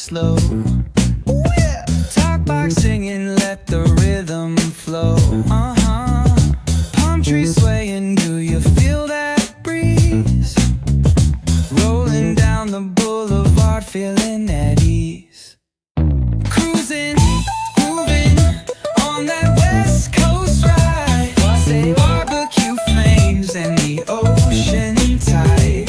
slow. Ooh, yeah. Talk boxing and let the rhythm flow. Palm trees swaying, do you feel that breeze? Rolling down the boulevard, feeling at ease. Cruising, moving on that West Coast ride. Say barbecue flames and the ocean tide.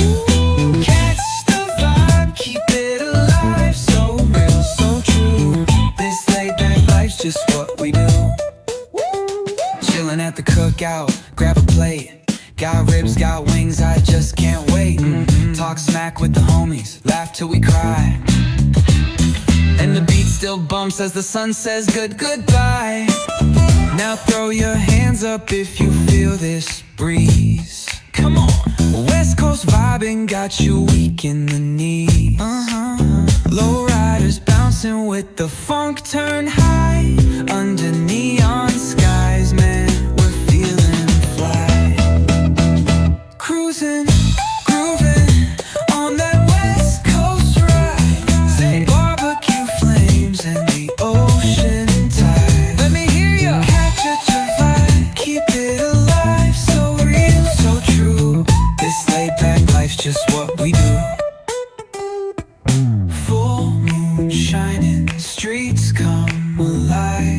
Catch the vibe, keep it alive. So real, so true. This laid back life's just what we do. Chilling at the cookout, grab a plate. Got ribs, got wings, I just can't wait. Talk smack with the homies, laugh till we cry. And the beat still bumps as the sun says goodbye. Now throw your hands up if you feel this breeze. Come on. West Coast vibing got you weak in the knees. Low riders bouncing with the funk turn high. Under neon skies, man, we're feeling fly. Cruising, grooving on that West Coast ride. Say barbecue flames and the ocean tide. Let me hear ya. Catch your vibe, keep it alive. So real, so true. This laid back life's just what we do. Full moon shining, streets come alive.